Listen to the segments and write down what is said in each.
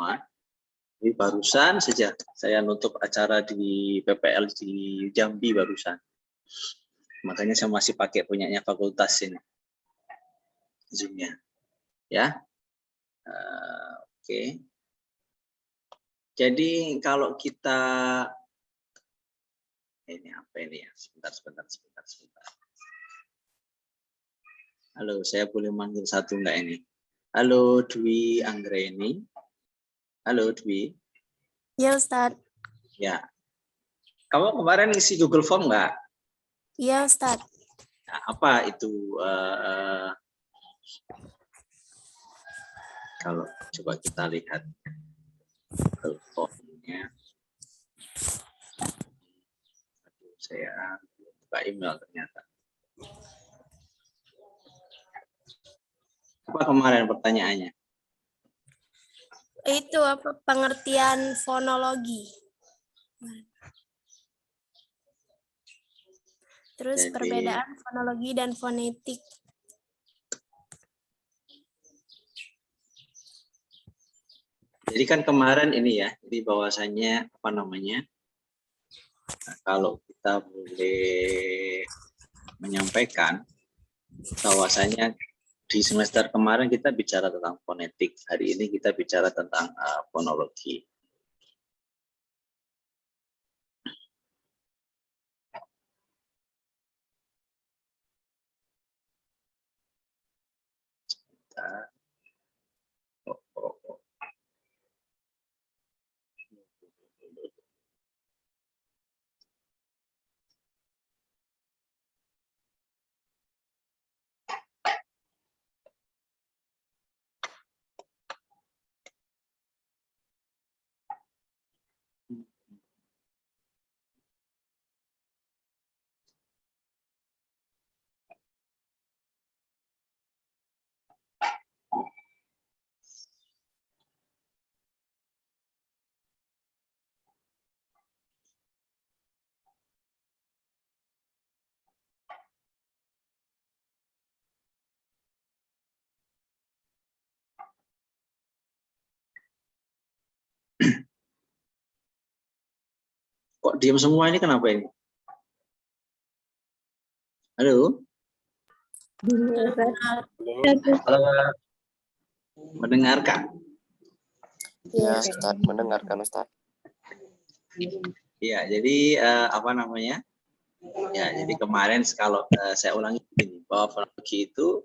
semua. Jadi barusan saja saya nutup acara di PPL di Jambi barusan. Makanya saya masih pakai punyanya fakultas ini. Zoom-nya. Ya. Oke. Jadi kalau kita ini apa ini ya? Sebentar. Halo, saya boleh manggil satu enggak ini? Halo, Dwi Anggreni. Halo, Dwi. Ya, Ustadz. Ya. Kamu kemarin isi Google Form enggak? Iya, Ustadz. Nah, apa itu? Kalau coba kita lihat Google Form-nya. Saya buka email ternyata. Apa kemarin pertanyaannya? Itu apa pengertian fonologi. Terus Jadi, perbedaan fonologi dan fonetik. Jadi kan kemarin ini ya, jadi bahwasannya apa namanya? Nah, kalau kita boleh menyampaikan bahwasanya di semester kemarin kita bicara tentang fonetik, hari ini kita bicara tentang fonologi. Kok diam semua ini kenapa ini? Halo? Halo? Mendengarkan? Ya, Ustaz, mendengarkan Ustaz. Iya, jadi apa namanya? Ya, jadi kemarin kalau saya ulangi begini, bahwa fonologi itu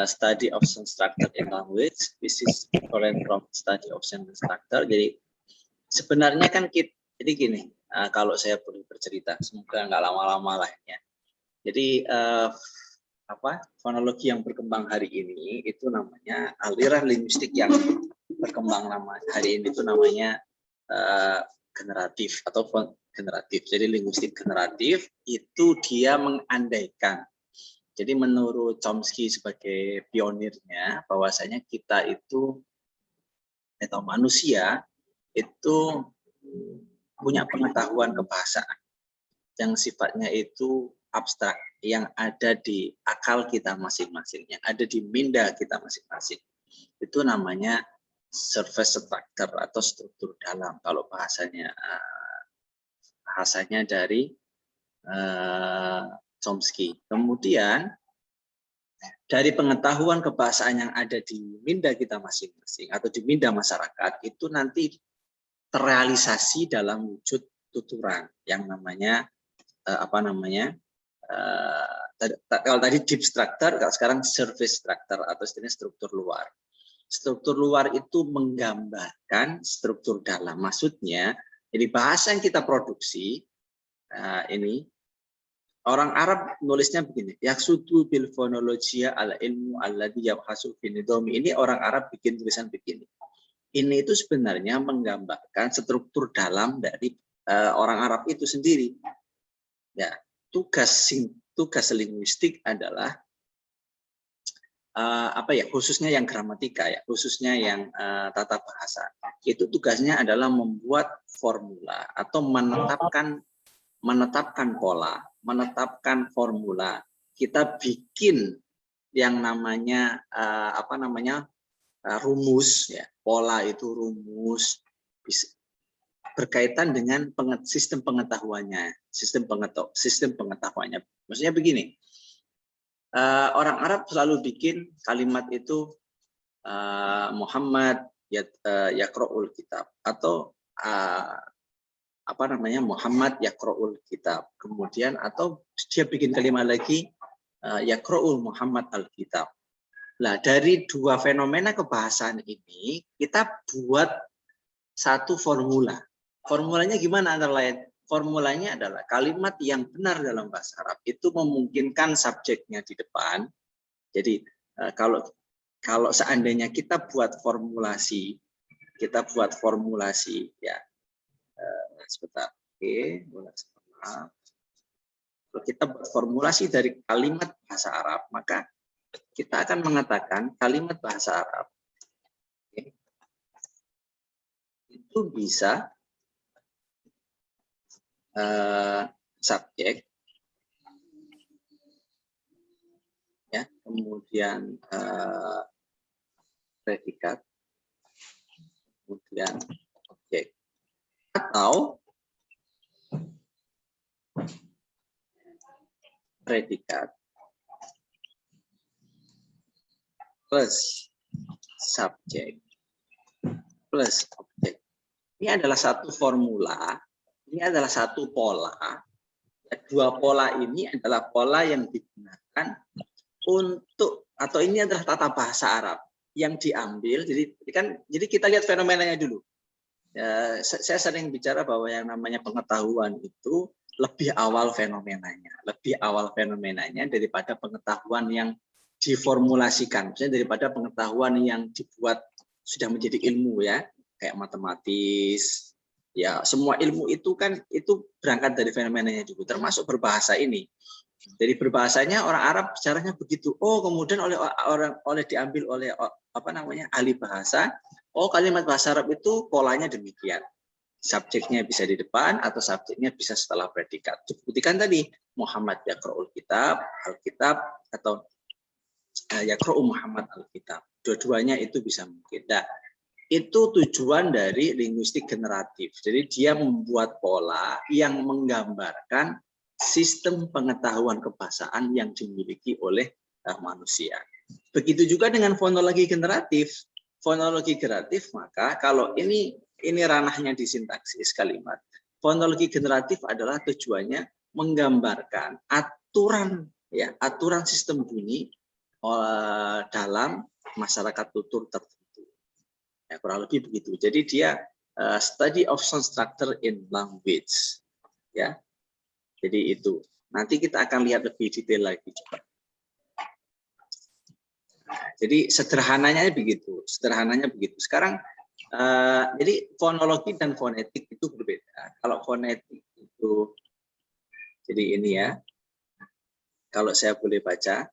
study of sound structure in language, which is different from study of sound structure. Jadi sebenarnya kan kita, jadi gini, kalau saya boleh bercerita, semoga nggak lama-lama lah ya. Jadi fonologi yang berkembang hari ini itu namanya aliran linguistik yang berkembang hari ini itu namanya generatif atau generatif. Jadi linguistik generatif itu dia mengandaikan. Jadi menurut Chomsky sebagai pionirnya bahwasanya kita itu atau manusia itu punya pengetahuan kebahasaan yang sifatnya itu abstrak, yang ada di akal kita masing-masing, yang ada di minda kita masing-masing. Itu namanya surface structure atau struktur dalam kalau bahasanya dari Chomsky. Kemudian dari pengetahuan kebahasaan yang ada di minda kita masing-masing atau di minda masyarakat itu nanti terrealisasi dalam wujud tuturan yang namanya kalau tadi deep structure, kalau sekarang surface structure atau istilahnya struktur luar. Struktur luar itu menggambarkan struktur dalam. Maksudnya, jadi bahasa yang kita produksi ini orang Arab nulisnya begini, yaksudu bil fonologia ala ilmu alladhi yabhasu fi nidhami. Ini orang Arab bikin tulisan begini. Ini itu sebenarnya menggambarkan struktur dalam dari orang Arab itu sendiri. Ya, tugas linguistik adalah khususnya yang gramatika ya, khususnya yang tata bahasa. Itu tugasnya adalah membuat formula atau menetapkan pola, menetapkan formula. Kita bikin yang namanya rumus ya. pola itu, rumus, berkaitan dengan sistem pengetahuannya, sistem pengetahuannya. Maksudnya begini, orang Arab selalu bikin kalimat itu Muhammad yaqra'ul kitab, atau apa namanya, Muhammad yaqra'ul kitab. Kemudian atau dia bikin kalimat lagi yaqra'ul Muhammad al-kitab. Nah, dari dua fenomena kebahasaan ini kita buat satu formula. Formulanya gimana antara lain? Formulanya adalah kalimat yang benar dalam bahasa Arab itu memungkinkan subjeknya di depan. Jadi kalau seandainya kita buat formulasi ya, sebentar. Oke, kalau kita buat formulasi dari kalimat bahasa Arab, maka kita akan mengatakan kalimat bahasa Arab itu bisa subjek, ya, kemudian predikat, kemudian objek, atau predikat plus subjek plus objek. Ini adalah satu formula, ini adalah satu pola. Dua pola ini adalah pola yang digunakan untuk, atau ini adalah tata bahasa Arab yang diambil. Jadi kita lihat fenomenanya dulu. Saya sering bicara bahwa yang namanya pengetahuan itu lebih awal fenomenanya daripada pengetahuan yang diformulasikan, misalnya daripada pengetahuan yang dibuat sudah menjadi ilmu, ya, kayak matematis, ya, semua ilmu itu kan itu berangkat dari fenomenanya dulu, termasuk berbahasa ini. Jadi berbahasanya orang Arab caranya begitu. Oh, kemudian oleh diambil oleh apa namanya, ahli bahasa. Oh, kalimat bahasa Arab itu polanya demikian. Subjeknya bisa di depan atau subjeknya bisa setelah predikat. Buktikan tadi Muhammad yaqra'ul kitab, al-kitab, atau yaqra'u Muhammad al-kitab. Dua-duanya itu bisa mungkin. Nah, itu tujuan dari linguistik generatif. Jadi dia membuat pola yang menggambarkan sistem pengetahuan kebahasaan yang dimiliki oleh manusia. Begitu juga dengan fonologi generatif. Fonologi generatif, maka kalau ini ranahnya di sintaksis kalimat. Fonologi generatif adalah tujuannya menggambarkan aturan, ya, aturan sistem bunyi dalam masyarakat tutur tertentu. Ya, kurang lebih begitu. Jadi dia study of sound structure in language, ya. Jadi itu. Nanti kita akan lihat lebih detail lagi coba. Nah, jadi sederhananya begitu. Sekarang jadi fonologi dan fonetik itu berbeda. Kalau fonetik itu, jadi ini ya. Kalau saya boleh baca,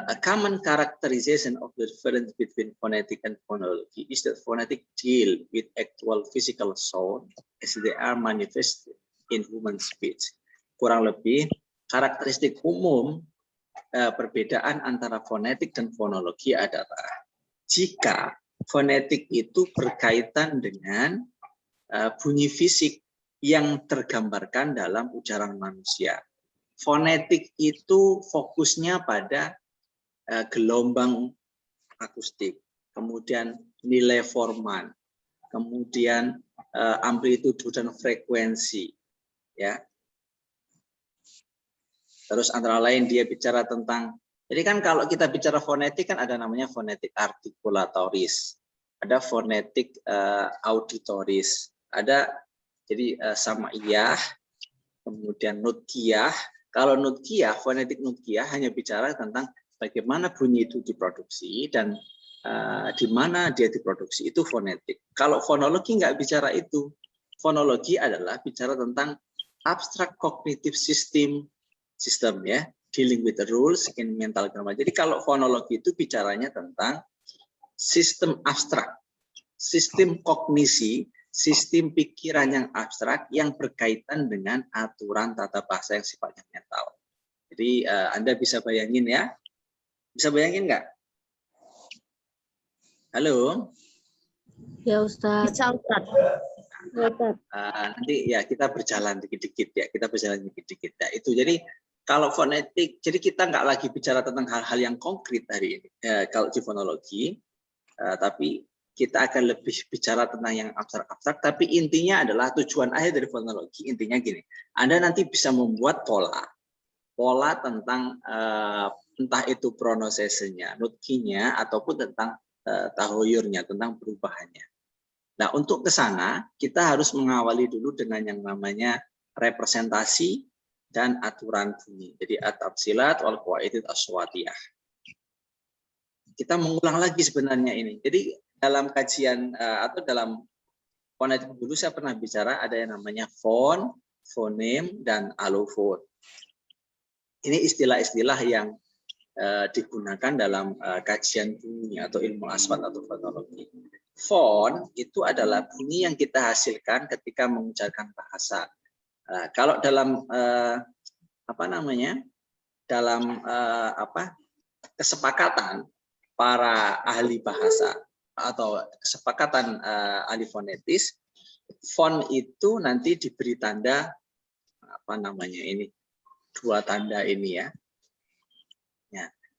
a common characterization of the difference between phonetic and phonology is that phonetic deal with actual physical sound as they are manifested in human speech. Kurang lebih karakteristik umum perbedaan antara fonetik dan fonologi adalah jika fonetik itu berkaitan dengan bunyi fisik yang tergambarkan dalam ujaran manusia. Fonetik itu fokusnya pada gelombang akustik, kemudian nilai forman, kemudian amplitudo dan frekuensi, ya. Terus antara lain dia bicara tentang, jadi kan kalau kita bicara fonetik kan ada namanya fonetik artikulatoris, ada fonetik auditoris, ada jadi samaiyah, kemudian nutqiyah. Kalau nutqiyah, fonetik nutqiyah hanya bicara tentang bagaimana bunyi itu diproduksi dan di mana dia diproduksi, itu fonetik. Kalau fonologi nggak bicara itu. Fonologi adalah bicara tentang abstract cognitive system, ya, dealing with the rules in mental grammar. Jadi kalau fonologi itu bicaranya tentang sistem abstrak, sistem kognisi, sistem pikiran yang abstrak yang berkaitan dengan aturan tata bahasa yang sifatnya mental. Jadi Anda bisa bayangin, ya, bisa bayangin nggak? Halo. Ya Ustaz. Bisa Ustaz. Ya, Ustaz. Nanti ya kita berjalan dikit-dikit ya, kita berjalan dikit-dikit ya. Itu jadi kalau fonetik, jadi kita nggak lagi bicara tentang hal-hal yang konkret hari ini. Kalau di fonologi, tapi kita akan lebih bicara tentang yang abstrak-abstrak. Tapi intinya adalah tujuan akhir dari fonologi. Intinya gini, Anda nanti bisa membuat pola tentang entah itu pronunciation-nya, nutkinya, ataupun tentang tahoyurnya, tentang perubahannya. Nah, untuk ke sana kita harus mengawali dulu dengan yang namanya representasi dan aturan bunyi. Jadi at-tafsilat wal qawaid aswatiyah. Kita mengulang lagi sebenarnya ini. Jadi dalam kajian atau dalam fonetik dulu saya pernah bicara ada yang namanya fon, fonem, dan alofon. Ini istilah-istilah yang digunakan dalam kajian bunyi atau ilmu aswat atau fonologi. Fon itu adalah bunyi yang kita hasilkan ketika mengucapkan bahasa. Kalau dalam kesepakatan para ahli bahasa atau kesepakatan ahli fonetis, fon itu nanti diberi tanda dua tanda ini ya.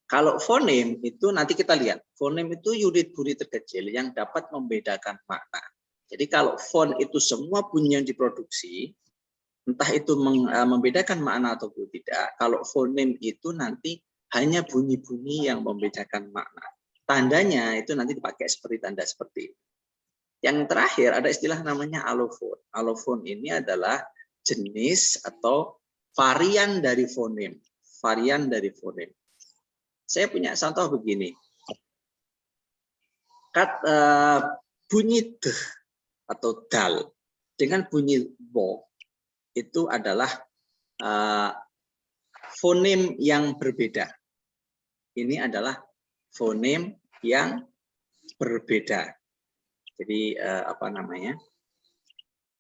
Kalau fonem itu nanti kita lihat, fonem itu unit bunyi terkecil yang dapat membedakan makna. Jadi kalau fon itu semua bunyi yang diproduksi, entah itu membedakan makna ataupun tidak, kalau fonem itu nanti hanya bunyi-bunyi yang membedakan makna. Tandanya itu nanti dipakai seperti tanda seperti ini. Yang terakhir ada istilah namanya alofon. Alofon ini adalah jenis atau varian dari fonem. Varian dari fonem. Saya punya contoh begini. Bunyi d atau dal dengan bunyi bo itu adalah fonem yang berbeda. Ini adalah fonem yang berbeda. Jadi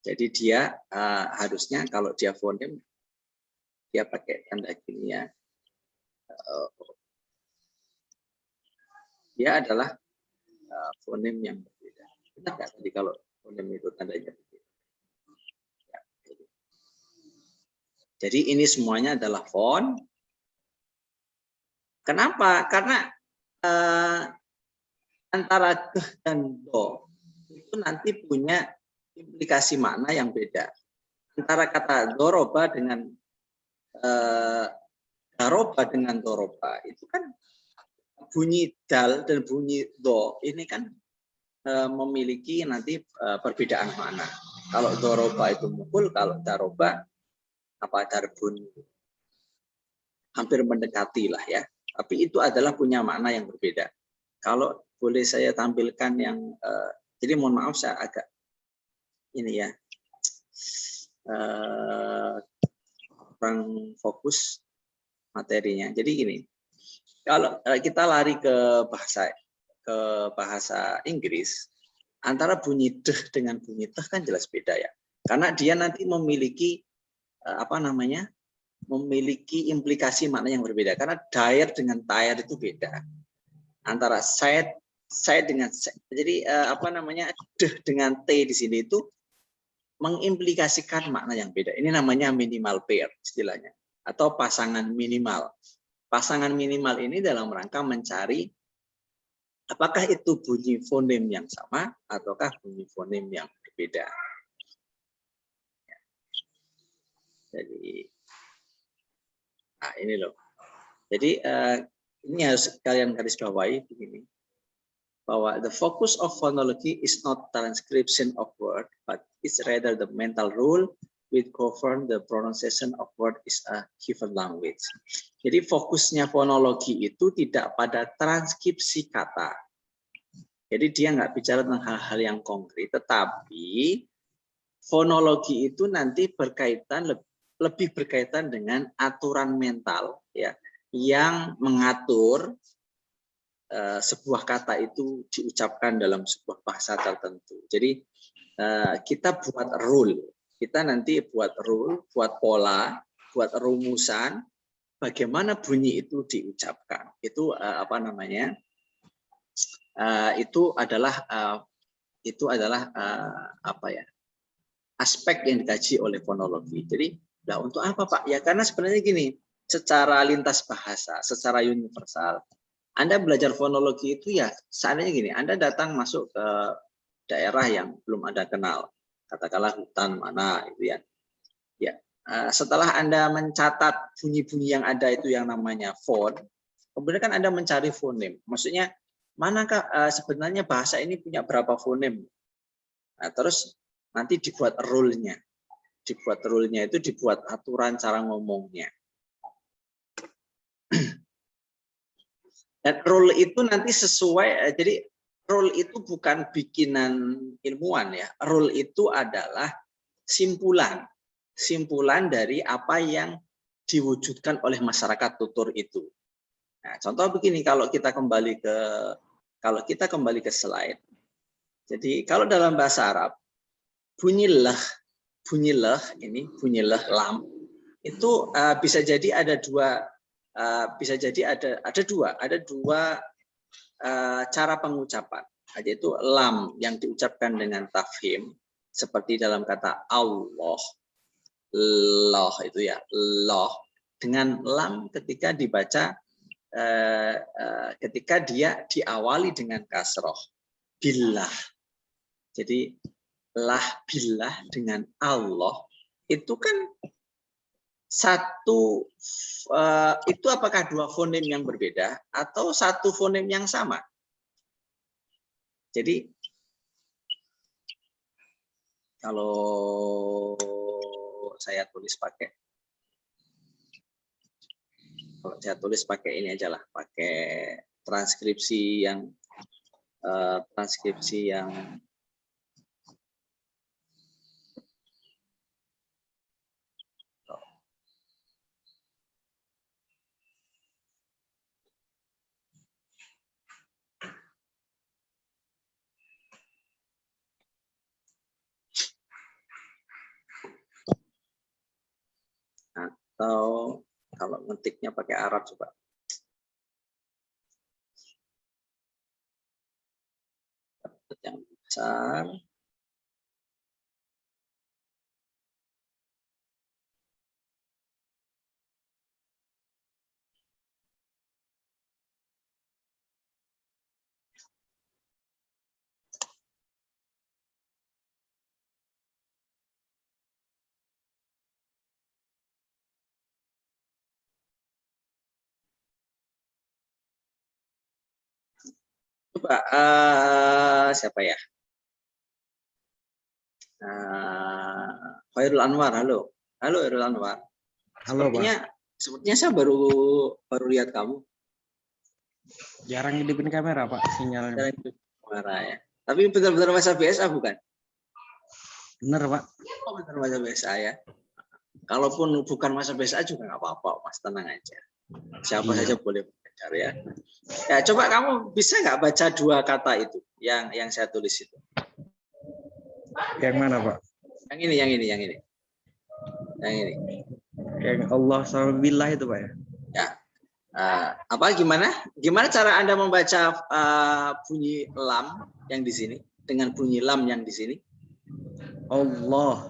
Jadi dia harusnya kalau dia fonem dia pakai tanda gini ya. Dia adalah fonem yang berbeda. Benar nggak tadi kalau fonem itu tandanya berbeda? Ya, jadi ini semuanya adalah fon. Kenapa? Karena antara ke dan do itu nanti punya implikasi makna yang beda. Antara kata doroba dengan daroba dengan doroba itu kan bunyi dal dan bunyi do ini kan memiliki nanti perbedaan makna. Kalau doroba itu mukul, kalau daroba darbun, hampir mendekati lah ya. Tapi itu adalah punya makna yang berbeda. Kalau boleh saya tampilkan yang, jadi mohon maaf saya agak ini ya kurang fokus materinya. Jadi gini. Kalau kita lari ke bahasa Inggris, antara bunyi deh dengan bunyi teh kan jelas beda ya. Karena dia nanti memiliki memiliki implikasi makna yang berbeda. Karena dire dengan tire itu beda. Antara side dengan side. Jadi deh dengan t di sini itu mengimplikasikan makna yang beda. Ini namanya minimal pair istilahnya atau pasangan minimal. Pasangan minimal ini dalam rangka mencari apakah itu bunyi fonem yang sama ataukah bunyi fonem yang berbeda. Jadi, ini loh. Jadi ini harus kalian garis bawahi begini, bahwa the focus of phonology is not transcription of word, but it's rather the mental rule which govern the pronunciation of word is a given language. Jadi fokusnya fonologi itu tidak pada transkripsi kata. Jadi dia nggak bicara tentang hal-hal yang konkret, tetapi fonologi itu nanti lebih berkaitan dengan aturan mental ya, yang mengatur sebuah kata itu diucapkan dalam sebuah bahasa tertentu. Jadi kita buat rule. Kita nanti buat rule, buat pola, buat rumusan, bagaimana bunyi itu diucapkan. Itu itu adalah apa ya, aspek yang dikaji oleh fonologi. Jadi, nah untuk apa Pak? Ya karena sebenarnya gini, secara lintas bahasa, secara universal, Anda belajar fonologi itu ya seandainya gini, Anda datang masuk ke daerah yang belum Anda kenal, katakanlah hutan mana itu ya. Ya, setelah Anda mencatat bunyi-bunyi yang ada itu yang namanya fon, kemudian kan Anda mencari fonem. Maksudnya manakah sebenarnya bahasa ini punya berapa fonem? Nah, terus nanti dibuat rule-nya. Dibuat rule-nya itu dibuat aturan cara ngomongnya. Dan rule itu nanti sesuai, jadi rule itu bukan bikinan ilmuwan ya. Rule itu adalah simpulan dari apa yang diwujudkan oleh masyarakat tutur itu. Nah, contoh begini, kalau kita kembali ke slide. Jadi kalau dalam bahasa Arab bunyi leh lam itu bisa jadi ada dua cara pengucapan, yaitu lam yang diucapkan dengan tafhim seperti dalam kata Allah, loh itu ya, loh, dengan lam ketika dibaca ketika dia diawali dengan kasroh, billah. Jadi lah billah dengan Allah itu kan satu, itu apakah dua fonem yang berbeda atau satu fonem yang sama? Jadi kalau saya tulis pakai ini aja lah, pakai transkripsi yang atau kalau ngetiknya pakai Arab coba. Yang besar. Coba siapa ya? Khairul Anwar, halo. Halo Khairul Anwar. Halo, Sepertinya saya baru lihat kamu. Jarang hidupin kamera, Pak, sinyalnya. Jarang hidupin kamera ya. Tapi benar-benar masa BSA bukan? Bener, Pak. Oh, benar masa BSA ya. Kalaupun bukan masa BSA juga nggak apa-apa, Mas, tenang aja. Siapa saja boleh belajar ya. Ya, coba kamu bisa nggak baca dua kata itu yang saya tulis itu? Yang mana, Pak? Yang ini. Yang Allah sama billah itu, Pak ya? Ya. Gimana cara Anda membaca bunyi lam yang di sini dengan bunyi lam yang di sini? Allah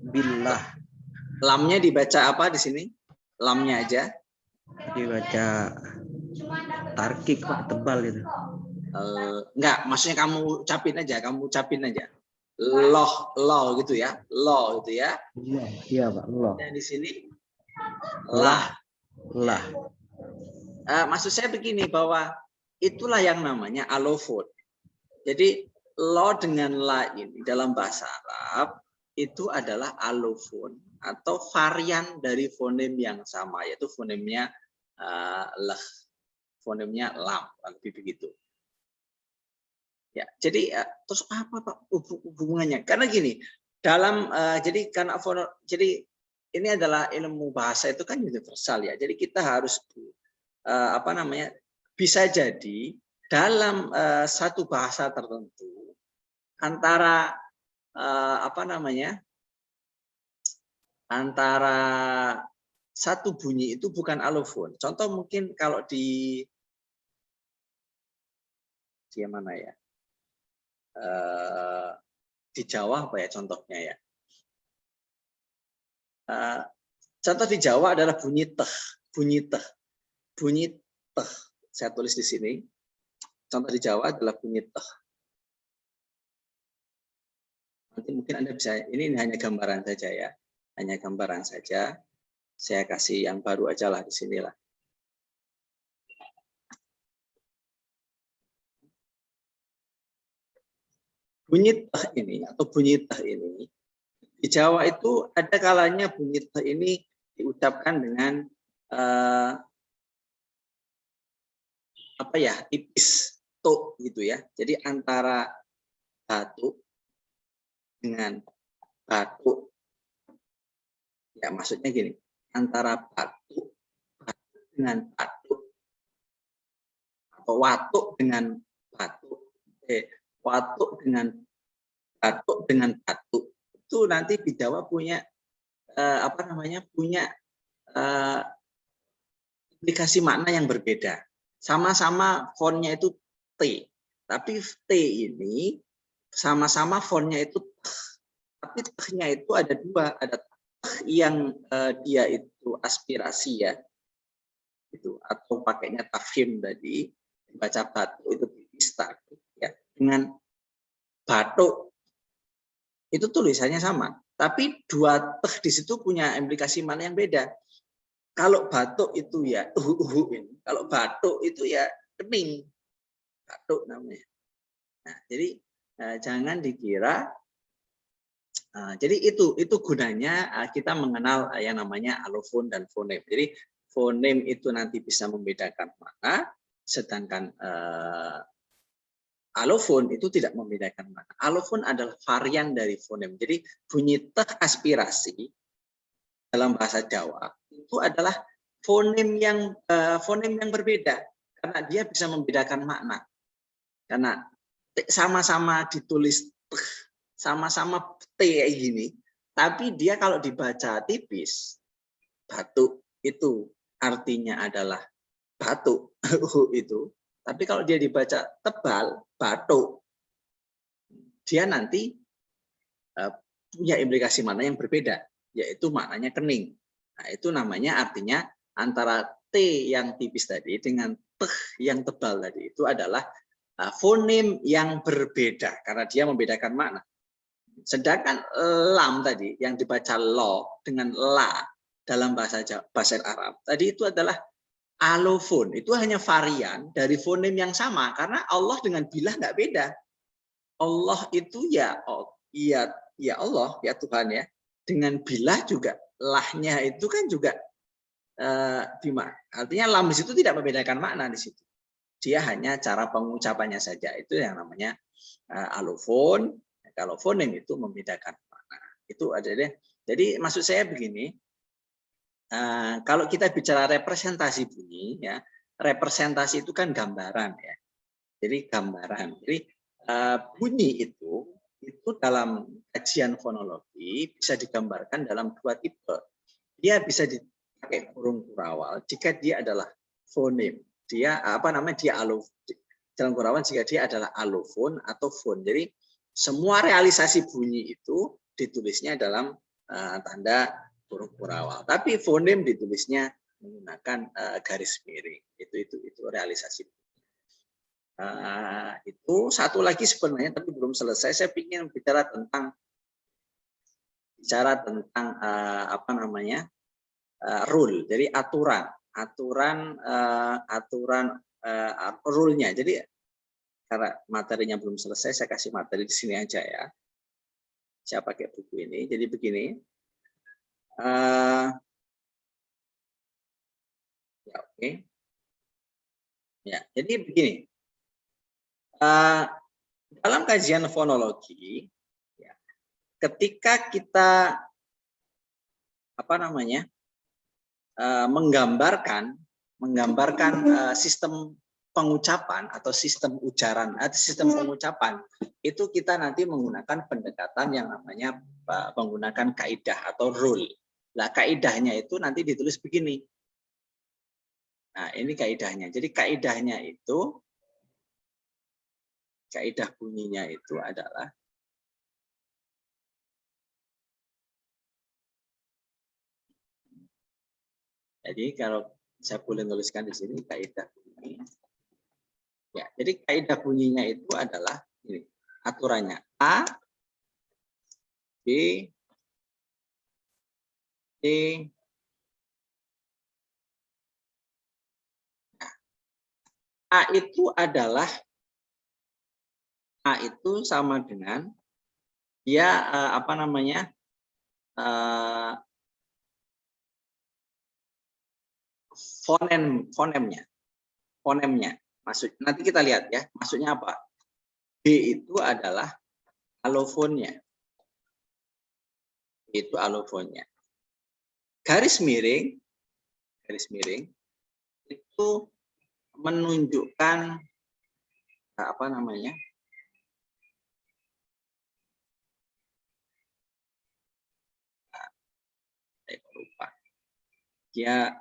billah. Lamnya dibaca apa di sini? Lamnya aja. Dibaca tarkik, Pak, tebal itu. Enggak, maksudnya kamu ucapin aja. Loh gitu ya. Loh gitu ya. Iya, Pak, Allah. Dan di sini lah. Maksud saya begini, bahwa itulah yang namanya alofon. Jadi lo dengan la ini dalam bahasa Arab itu adalah alofon atau varian dari fonem yang sama, yaitu fonemnya leh, fonemnya lam, lebih begitu. Ya, jadi terus apa Pak hubungannya? Karena gini, jadi ini adalah ilmu bahasa itu kan universal ya. Jadi kita harus bisa jadi dalam satu bahasa tertentu antara antara satu bunyi itu bukan alofon. Contoh mungkin kalau di Dia mana ya? Di Jawa apa ya contohnya ya? Contoh di Jawa adalah bunyi teh, bunyi teh, bunyi teh. Saya tulis di sini. Contoh di Jawa adalah bunyi teh. Nanti mungkin Anda bisa, ini hanya gambaran saja ya, hanya gambaran saja. Saya kasih yang baru aja lah di sinilah. Bunyi teh ini atau bunyi teh ini di Jawa itu ada kalanya bunyi teh ini diucapkan dengan apa ya, tipis, to gitu ya. Jadi antara batu dengan batu, ya maksudnya gini, antara batu dengan batu atau watuk dengan batu, watuk dengan batu dengan batu itu nanti di Jawa punya apa namanya, punya implikasi makna yang berbeda. Sama-sama fontnya itu T, tapi T ini sama-sama fontnya itu teh, tapi tehnya itu ada dua, ada teh yang dia itu aspirasi ya, itu atau pakainya tafhim tadi, baca batu itu tipis ya, dengan batuk itu tulisannya sama, tapi dua teh di situ punya implikasi makna yang beda. Kalau batuk itu ya ini, kalau batuk itu ya kening, batuk namanya. Nah, jadi jangan dikira. Jadi itu gunanya kita mengenal yang namanya alofon dan fonem. Jadi fonem itu nanti bisa membedakan makna, sedangkan alofon itu tidak membedakan makna. Alofon adalah varian dari fonem. Jadi bunyi teh aspirasi dalam bahasa Jawa itu adalah fonem yang berbeda karena dia bisa membedakan makna. Karena sama-sama ditulis sama-sama T kayak gini, tapi dia kalau dibaca tipis, batuk itu artinya adalah batuk itu. Tapi kalau dia dibaca tebal, batuk, dia nanti punya implikasi makna yang berbeda, yaitu maknanya kening. Nah, itu namanya artinya antara T yang tipis tadi dengan teh yang tebal tadi itu adalah fonem yang berbeda karena dia membedakan makna. Sedangkan lam tadi yang dibaca lo dengan la dalam bahasa Arab tadi itu adalah alofon. Itu hanya varian dari fonem yang sama karena Allah dengan bilah nggak beda. Allah itu ya Allah ya Tuhan ya. Dengan bilah juga lahnya itu kan juga artinya lam di situ tidak membedakan makna di situ. Dia hanya cara pengucapannya saja, itu yang namanya alofon. Kalau fonem itu membedakan makna. Itu adalah, jadi maksud saya begini, kalau kita bicara representasi bunyi, ya representasi itu kan gambaran ya. Jadi gambaran. Jadi bunyi itu dalam kajian fonologi bisa digambarkan dalam dua tipe. Dia bisa dipakai kurung kurawal jika dia adalah fonem. Dia dia alofon. Dalam kurawal jika dia adalah alofon atau fon. Jadi semua realisasi bunyi itu ditulisnya dalam tanda huruf kurawal. Tapi fonem ditulisnya menggunakan garis miring. Itu realisasi. Itu satu lagi sebenarnya tapi belum selesai. Saya ingin bicara tentang rule. Jadi aturan rule-nya. Jadi karena materinya belum selesai, saya kasih materi di sini aja ya. Saya pakai buku ini. Jadi begini. Ya oke. Ya, jadi begini. Dalam kajian fonologi, ya, ketika kita menggambarkan sistem pengucapan atau sistem ujaran atau sistem pengucapan itu kita nanti menggunakan pendekatan yang namanya menggunakan kaidah atau rule. Nah, kaidahnya itu nanti ditulis begini. Nah, ini kaidahnya. Jadi kaidahnya itu kaidah bunyinya itu adalah jadi kalau saya boleh nuliskan di sini kaidah bunyi. Ya, jadi kaidah bunyinya itu adalah ini aturannya A, B, C, A itu adalah A itu sama dengan dia apa namanya fonemnya. Maksud nanti kita lihat ya, maksudnya apa? B itu adalah alofonnya. Itu alofonnya. Garis miring itu menunjukkan apa namanya? Saya lupa. Dia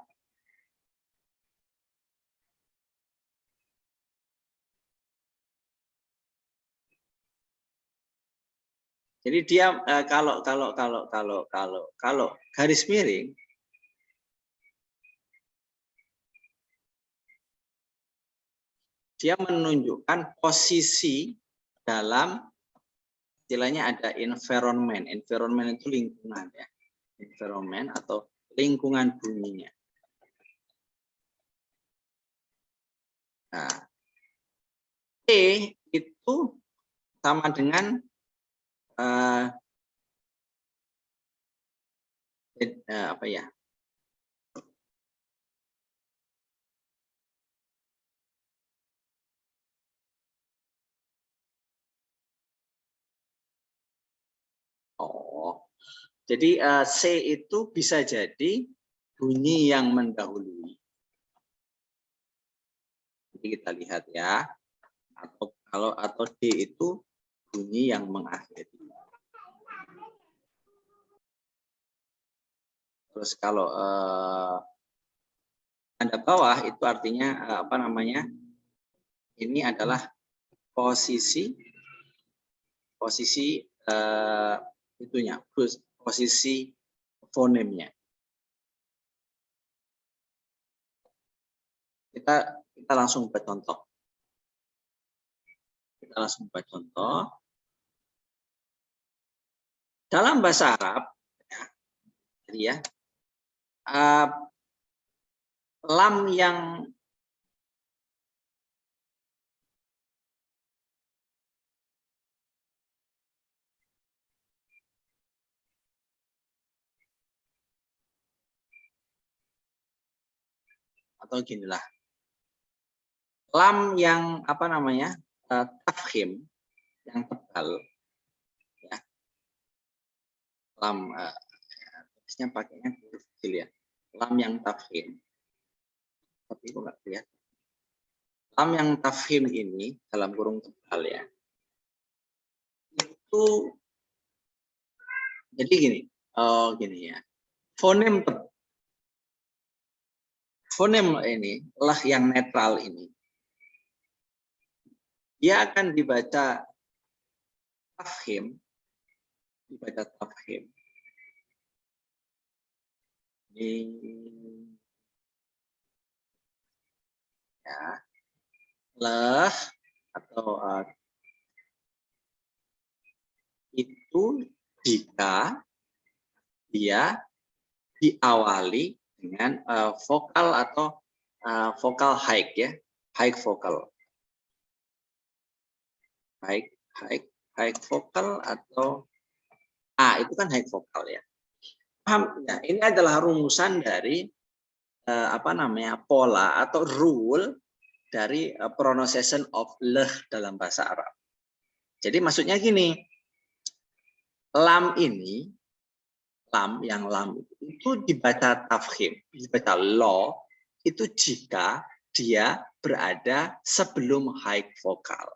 jadi dia kalau garis miring dia menunjukkan posisi dalam istilahnya ada environment. Environment itu lingkungan ya. Environment atau lingkungan bunyinya. Nah, T itu sama dengan apa ya? Oh, jadi C itu bisa jadi bunyi yang mendahului. Jadi kita lihat ya, atau D itu bunyi yang mengakhiri. Terus kalau tanda bawah itu artinya apa namanya? Ini adalah posisi itunya, posisi fonemnya. Kita langsung buat contoh. Dalam bahasa Arab, ya, lam yang atau ginilah, lam yang apa namanya tafkhim yang tebal, ya, lam tulisnya pakainya huruf kecil ya, lam yang tafkhim, tapi itu nggak lihat. Lam yang tafkhim ini dalam kurung tebal ya, itu jadi gini, gini ya, fonem ini lah yang netral ini, dia akan dibaca tafkhim, ini ya, lah atau itu jika dia diawali dengan vokal atau vokal high ya, high vokal, high vokal atau itu kan high vokal ya. Paham ya? Ini adalah rumusan dari apa namanya pola atau rule dari pronunciation of leh dalam bahasa Arab. Jadi maksudnya gini, lam ini, lam itu dibaca tafkhim, dibaca lo itu jika dia berada sebelum high vokal.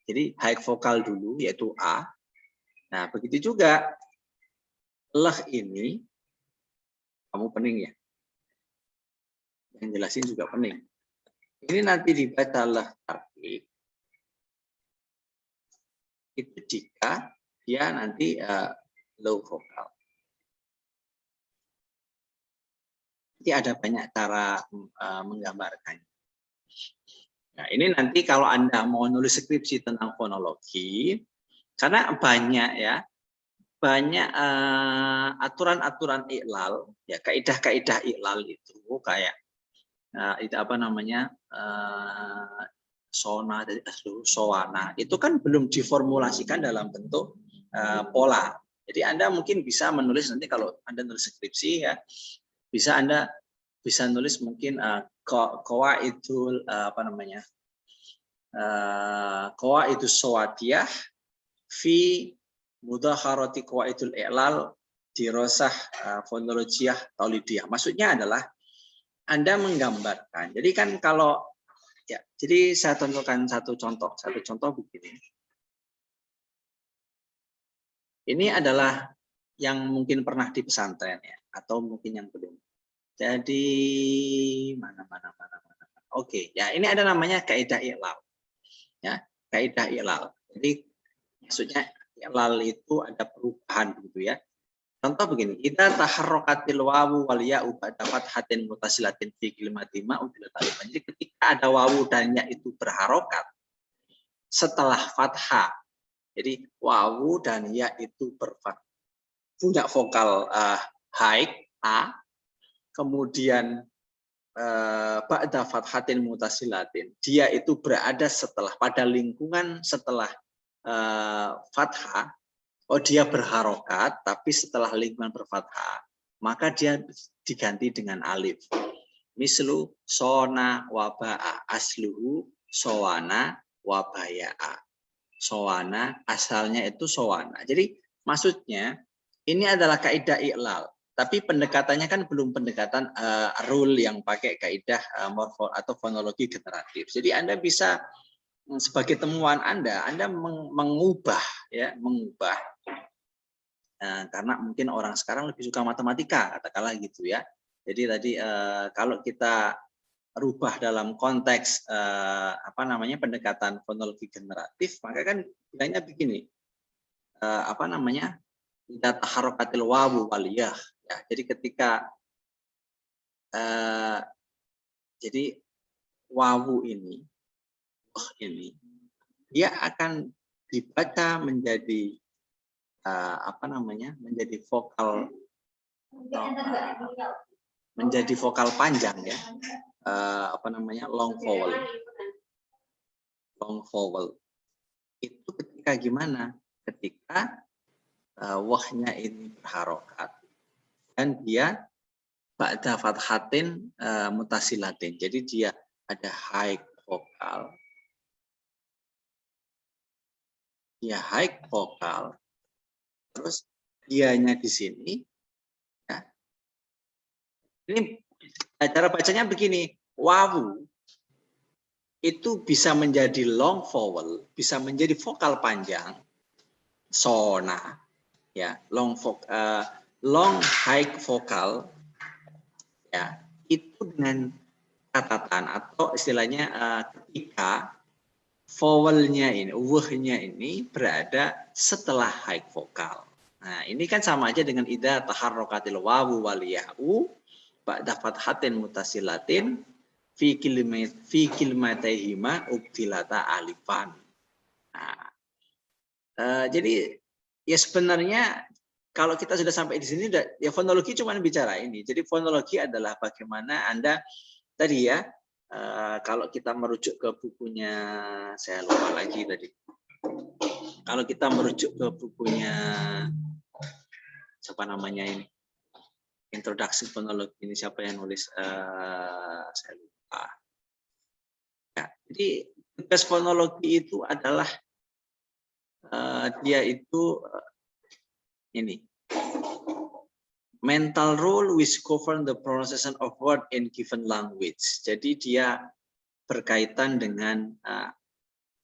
Jadi high vokal dulu yaitu A. Nah begitu juga leh ini, kamu pening ya? Yang jelasin juga pening. Ini nanti dibaca leh tarkik. itu jika dia nanti low vokal. Jadi ada banyak cara menggambarkannya. Nah, ini nanti kalau Anda mau nulis skripsi tentang fonologi, karena banyak aturan-aturan iklal, ya kaidah-kaidah iklal itu kayak itu apa namanya sona dari aslu sowana itu kan belum diformulasikan dalam bentuk pola. Jadi Anda mungkin bisa menulis nanti kalau Anda nulis skripsi ya, bisa Anda bisa nulis mungkin qawaidul apa namanya qawaidus sawatiyah fi mudakharati qawaidul i'lal dirasah fonologiyah taulidiyah. Maksudnya adalah Anda menggambarkan. Jadi kan kalau ya, jadi saya tunjukkan satu contoh begini. Ini adalah yang mungkin pernah di pesantren ya, atau mungkin yang belum. Jadi mana. Oke, ya ini ada namanya kaidah i'lal. Ya, kaidah i'lal. Jadi maksudnya i'lal itu ada perubahan gitu ya. Contoh begini, idza taharrakatil wawu wal ya'u ba'da fathatin mutasilatin fi kalimatin ma'udil talifan. Jadi ketika ada wawu dan ya itu berharokat setelah fathah. Jadi wawu dan ya itu punya vokal haik a, kemudian ba'da fathatin mutasilatin. Dia itu berada setelah pada lingkungan setelah fathah. Oh, dia berharokat, tapi setelah lingkungan berfathah, maka dia diganti dengan alif. Mislu sona waba'a, asluhu sowana wabaya'a. Sowana asalnya itu sowana. Jadi maksudnya ini adalah kaidah i'lal, tapi pendekatannya kan belum pendekatan rule yang pakai kaidah morfo atau fonologi generatif. Jadi Anda bisa sebagai temuan Anda mengubah karena mungkin orang sekarang lebih suka matematika, katakanlah gitu ya. Jadi tadi kalau kita rubah dalam konteks apa namanya pendekatan fonologi generatif, maka kan bilangnya begini, apa namanya idza taharrakatil wawu wal ya. Jadi ketika jadi wawu ini dia akan dibaca menjadi apa namanya menjadi vokal panjang ya, apa namanya long vowel itu ketika gimana, ketika wahnya ini berharokat dan dia ba'da fathatin mutasilatin. Jadi dia ada high vokal, terus dianya di sini ya. Ini cara bacanya begini, wawu itu bisa menjadi long vowel, bisa menjadi vokal panjang sona ya, long high vokal ya, itu dengan catatan atau istilahnya ketika vowelnya ini, wuhnya ini berada setelah high vokal. Nah, ini kan sama aja dengan idza taharrakatil wawu wal ya'u ba'da fathatin mutasilatin fi kalimatayhima ubtilata alifan. Nah, jadi ya sebenarnya kalau kita sudah sampai di sini ya fonologi cuma bicara ini. Jadi fonologi adalah bagaimana Anda tadi ya, kalau kita merujuk ke bukunya, saya lupa lagi tadi. Kalau kita merujuk ke bukunya siapa namanya ini, introduksi fonologi ini siapa yang nulis? Saya lupa. Ya, jadi tugas fonologi itu adalah dia itu ini. Mental rule which govern the pronunciation of word in given language. Jadi dia berkaitan dengan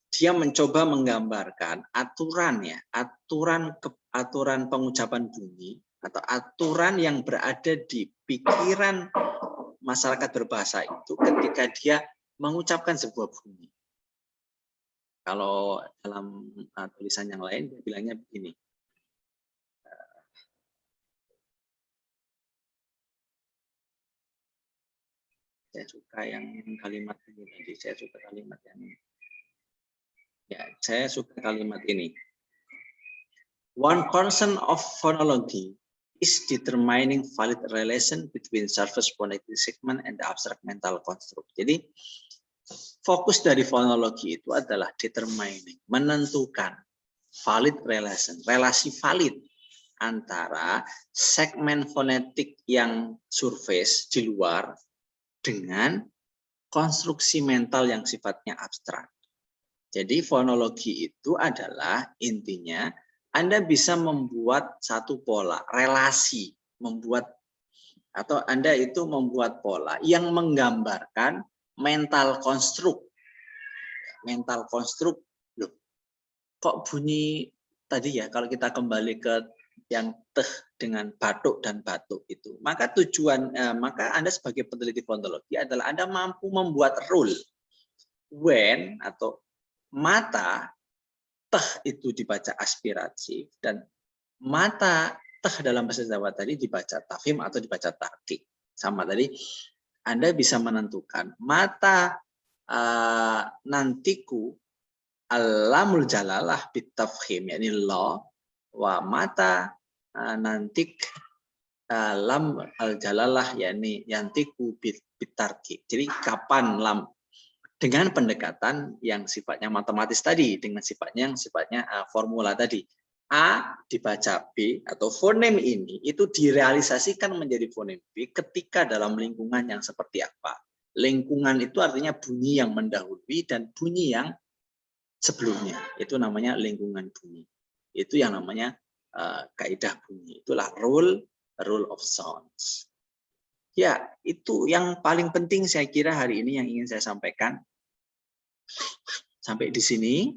dia mencoba menggambarkan aturan ya, aturan pengucapan bunyi atau aturan yang berada di pikiran masyarakat berbahasa itu ketika dia mengucapkan sebuah bunyi. Kalau dalam tulisan yang lain dia bilangnya begini. Saya suka yang kalimat ini tadi. Saya suka kalimat yang ini. Ya, saya suka kalimat ini. One concern of phonology is determining valid relation between surface phonetic segment and the abstract mental construct. Jadi fokus dari fonologi itu adalah determining, menentukan valid relation, relasi valid antara segmen fonetik yang surface di luar dengan konstruksi mental yang sifatnya abstrak. Jadi fonologi itu adalah intinya Anda bisa membuat satu pola, relasi, atau Anda itu membuat pola yang menggambarkan mental konstruk. Mental konstruk, loh, kok bunyi tadi ya, kalau kita kembali ke yang teh dengan batuk dan batuk itu, maka maka Anda sebagai peneliti fonologi adalah Anda mampu membuat rule when atau mata teh itu dibaca aspiratif dan mata teh dalam bahasa Jawa tadi dibaca tafhim atau dibaca tarkik. Sama tadi Anda bisa menentukan mata nantiku alamul jalalah bitafhim yakni lo wa mata nantik lam al jalalah yakni yantiku bitarki. Jadi kapan lam dengan pendekatan yang sifatnya matematis tadi, dengan sifatnya formula tadi. A dibaca B atau fonem ini itu direalisasikan menjadi fonem B ketika dalam lingkungan yang seperti apa. Lingkungan itu artinya bunyi yang mendahului dan bunyi yang sebelumnya. Itu namanya lingkungan bunyi. Itu yang namanya kaidah bunyi. Itulah rule of sounds. Ya, itu yang paling penting saya kira hari ini yang ingin saya sampaikan. Sampai di sini.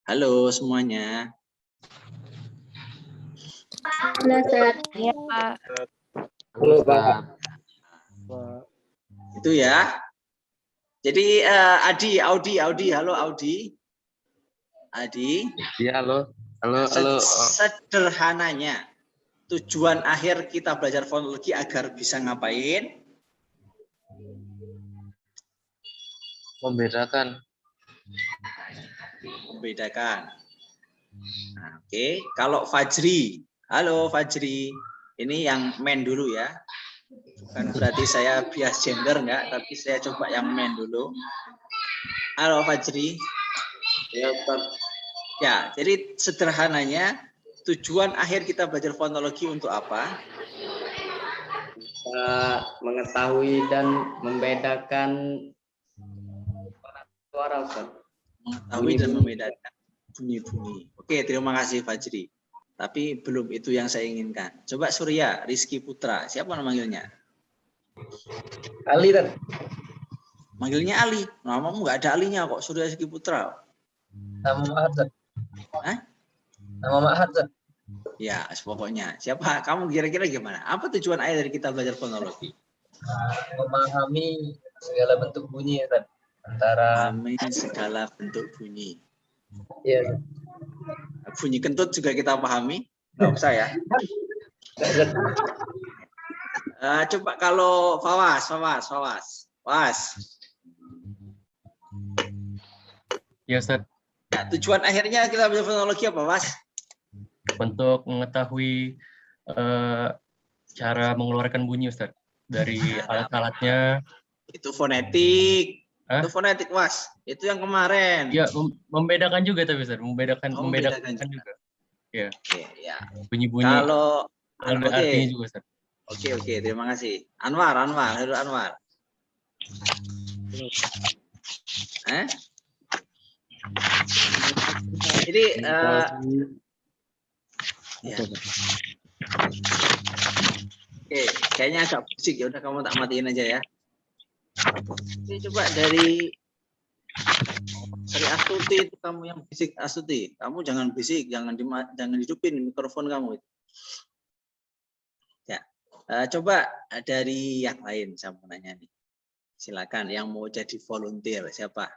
Halo semuanya. Halo, Ustaz. Ya, Pak. Halo, Pak. Itu ya. Jadi Audi, halo Audi. Adi. Iya, halo. Halo. Sederhananya, tujuan akhir kita belajar fonologi agar bisa ngapain? Membedakan. Nah, Oke. Kalau Fajri, halo Fajri. Ini yang men dulu ya. Bukan berarti saya bias gender enggak, tapi saya coba yang men dulu. Halo Fajri. Ya, Pak. Ya, jadi sederhananya tujuan akhir kita belajar fonologi untuk apa? Mengetahui dan membedakan suara, Ustaz. Mengetahui dan membedakan bunyi-bunyi. Oke, terima kasih Fajri. Tapi belum itu yang saya inginkan. Coba Surya, Rizky Putra. Siapa nama manggilnya? Ali, Ustaz. Manggilnya Ali. Namamu nggak ada alinya kok, Surya Rizky Putra. Nama Ma'had, Ustaz. Hah? Nama Ma'had, Ustaz. Ya, pokoknya. Siapa? Kamu kira-kira gimana? Apa tujuan akhir dari kita belajar fonologi? Memahami segala bentuk bunyi, Ustaz. Antara segala bentuk bunyi. ya, Bunyi kentut juga kita pahami. Nggak usah ya. Coba kalau Fawas. Ya, Ustaz. Nah, tujuan akhirnya kita belajar fonologi apa, Mas? Untuk mengetahui cara mengeluarkan bunyi, Ustaz. Dari alat-alatnya. Itu fonetik. Hah? Itu fonetik, Mas. Itu yang kemarin. Ya, membedakan juga tapi, Ustaz. Membedakan juga. Ya. Oke, ya. Bunyi-bunyi. Kalau ada artinya juga, Ustaz. Oke, terima kasih. Anwar. Jadi ya. Oke, kayaknya agak bisik ya. Udah kamu tak matiin aja ya. Ini coba dari Astuti itu kamu yang bisik, Astuti. Kamu jangan bisik, jangan hidupin mikrofon kamu itu. Ya, coba dari yang lain saya mau nanya nih. Silakan yang mau jadi volunteer siapa?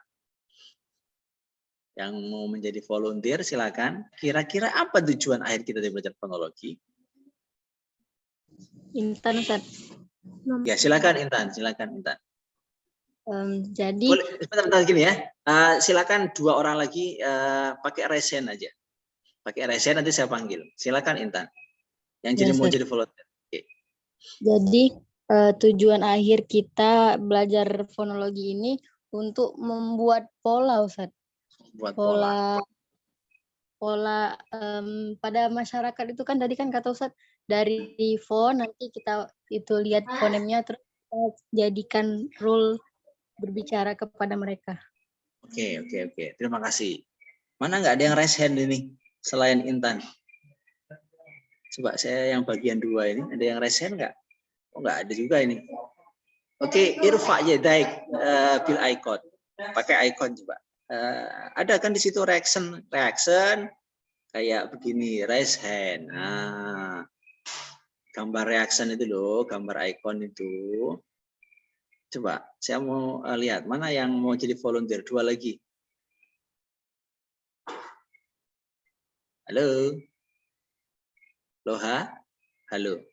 Yang mau menjadi volunteer silakan. Kira-kira apa tujuan akhir kita dari belajar fonologi? Intan Ustaz. Ya, silakan Intan, silakan Intan. Jadi Boleh bentar gini ya. Silakan 2 orang lagi pakai resen aja. Pakai resen nanti saya panggil. Silakan Intan. Yang jadi Ya, mau Ustaz. jadi volunteer. Oke. Jadi tujuan akhir kita belajar fonologi ini untuk membuat pola, Ustaz. Buat pola. Pola pada masyarakat itu kan tadi kan kata Ustaz dari fon nanti kita itu lihat fonemnya terus kita jadikan rule berbicara kepada mereka. Oke. Terima kasih. Mana nggak ada yang raise hand ini selain Intan? Coba saya yang bagian 2 ini ada yang raise hand nggak? Oh, nggak ada juga ini. Oke, irfa yadaik bil icon. Pakai icon coba. Ada kan di situ reaction kayak begini, raise hand. Nah, gambar reaction itu loh, gambar icon itu. Coba, saya mau lihat mana yang mau jadi volunteer. 2 lagi. Halo. Loha. Halo.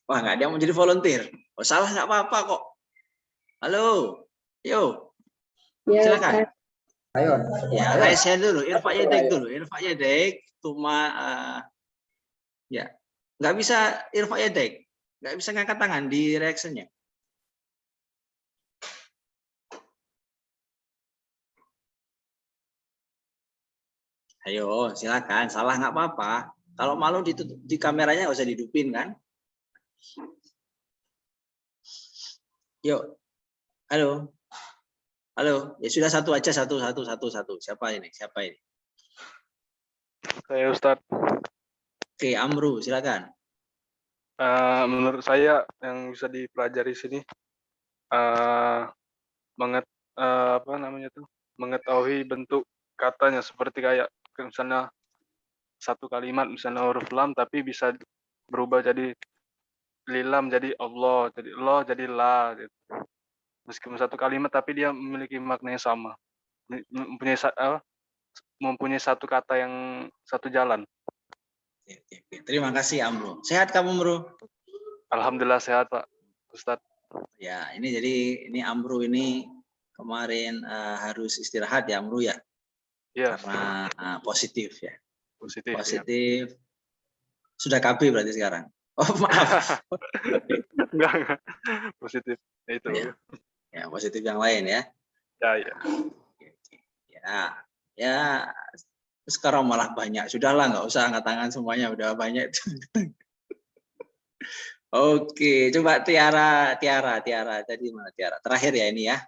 Wah, nggak ada yang mau jadi volunteer. Oh, salah nggak apa-apa kok. Halo. Yo. Silakan. Ayo. Ya, raise hand dulu. Irfa yadek dulu. Irfa yadek. Cuma ya, nggak bisa irfa yadek. Nggak bisa ngangkat tangan di reaction-nya. Ayo, silakan. Salah nggak apa-apa. Kalau malu di kameranya nggak usah dihidupin kan? Yuk. Halo. Halo. Ya sudah satu aja, satu. Siapa ini? Saya Ustadz, Oke, Amru, silakan. menurut saya yang bisa dipelajari sini mengetahui bentuk katanya seperti kayak misalnya satu kalimat misalnya huruf lam tapi bisa berubah jadi lilam jadi Allah, jadi lo jadi la gitu. Meskipun satu kalimat tapi dia memiliki makna yang sama, mempunyai satu kata yang satu jalan. Oke. Terima kasih Amru. Sehat kamu Amru? Alhamdulillah sehat Pak Ustadz. Ya, ini Amru ini kemarin harus istirahat ya Amru ya? Iya. Karena positif ya. Positif. Positif. Ya. Sudah KB berarti sekarang. Oh maaf. Enggak. Positif. Ya, itu. Ya, positif yang lain ya. Ya. Sekarang malah banyak. Sudahlah, nggak usah angkat tangan semuanya. Udah banyak. Oke, coba Tiara. Tadi mana Tiara? Terakhir ya ini ya.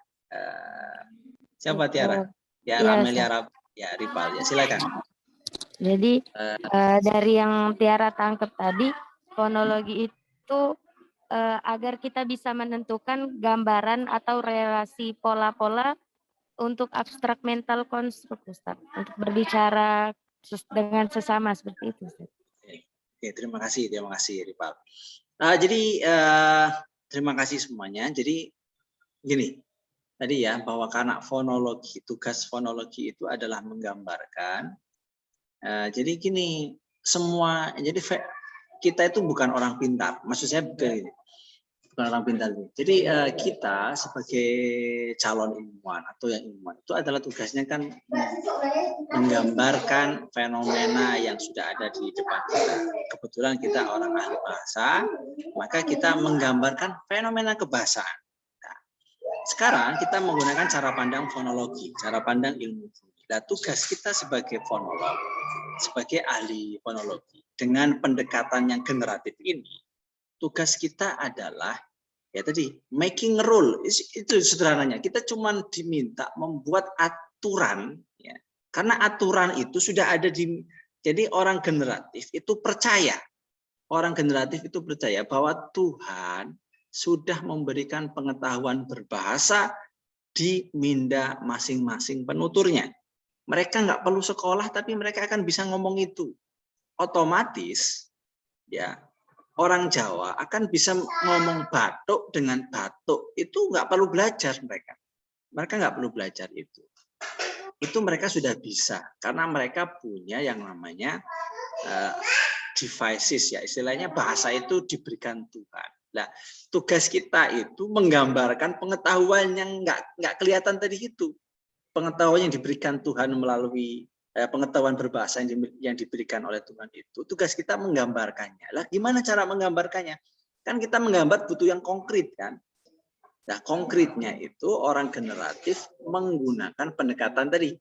Siapa Tiara? Tiara Amelia Ripal. Ya, silakan. Jadi dari yang Tiara tangkap tadi, fonologi itu agar kita bisa menentukan gambaran atau relasi pola-pola untuk abstrak mental konstruk, Ustaz. Untuk berbicara dengan sesama seperti itu, Ustaz. Oke, terima kasih Ripal. Jadi terima kasih semuanya. Jadi gini, tadi ya bahwa karena fonologi, tugas fonologi itu adalah menggambarkan. Jadi gini, jadi kita itu bukan orang pintar. Maksud saya bukan orang pintar. Jadi kita sebagai calon ilmuwan atau yang ilmuwan itu adalah tugasnya kan menggambarkan fenomena yang sudah ada di depan kita. Kebetulan kita orang ahli bahasa, maka kita menggambarkan fenomena kebahasaan. Nah, sekarang kita menggunakan cara pandang fonologi, cara pandang ilmu. Nah, tugas kita sebagai fonolog, sebagai ahli fonologi, dengan pendekatan yang generatif ini, tugas kita adalah ya tadi making rule. Itu sederhananya. Kita cuma diminta membuat aturan, ya. Karena aturan itu sudah ada jadi orang generatif itu percaya. Orang generatif itu percaya bahwa Tuhan sudah memberikan pengetahuan berbahasa di minda masing-masing penuturnya. Mereka nggak perlu sekolah, tapi mereka akan bisa ngomong itu. Otomatis, ya orang Jawa akan bisa ngomong batuk dengan batuk. Itu nggak perlu belajar mereka. Mereka nggak perlu belajar itu. itu mereka sudah bisa karena mereka punya yang namanya devices ya, istilahnya bahasa itu diberikan Tuhan. Nah, tugas kita itu menggambarkan pengetahuan yang nggak kelihatan tadi itu, pengetahuan yang diberikan Tuhan melalui pengetahuan berbahasa yang diberikan oleh Tuhan itu. Tugas kita menggambarkannya. Lah, gimana cara menggambarkannya? Kan kita menggambar butuh yang konkret kan. Nah, konkretnya itu orang generatif menggunakan pendekatan tadi.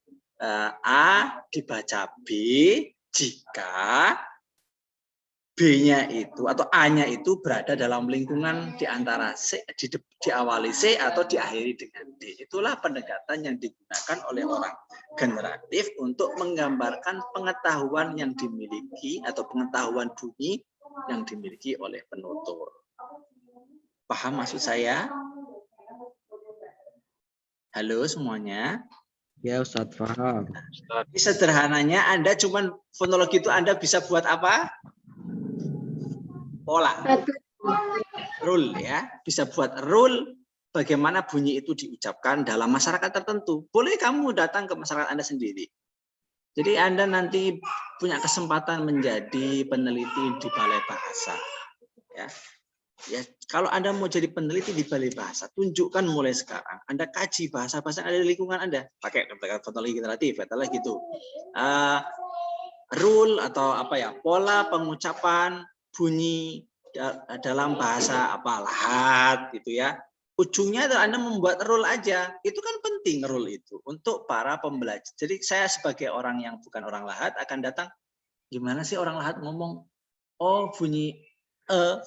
A dibaca B jika B-nya itu atau A-nya itu berada dalam lingkungan di antara C, diawali C atau diakhiri dengan D. Itulah pendekatan yang digunakan oleh orang generatif untuk menggambarkan pengetahuan yang dimiliki atau pengetahuan bunyi yang dimiliki oleh penutur. Paham maksud saya? Halo semuanya. Ya Ustadz, paham. Ini sederhananya Anda cuman fonologi itu Anda bisa buat apa? Pola. Rule ya. Bisa buat rule bagaimana bunyi itu diucapkan dalam masyarakat tertentu. Boleh kamu datang ke masyarakat Anda sendiri. Jadi Anda nanti punya kesempatan menjadi peneliti di Balai Bahasa. Ya, kalau Anda mau jadi peneliti di Balai Bahasa, tunjukkan mulai sekarang. Anda kaji bahasa-bahasa yang ada di lingkungan Anda. Pakai fonologi generatif, katakanlah gitu. Rule atau apa ya, pola pengucapan bunyi dalam bahasa apa lahat gitu ya. Ujungnya adalah Anda membuat rule aja. Itu kan penting rule itu untuk para pembelajar. Jadi saya sebagai orang yang bukan orang lahat akan datang, gimana sih orang lahat ngomong? Oh, bunyi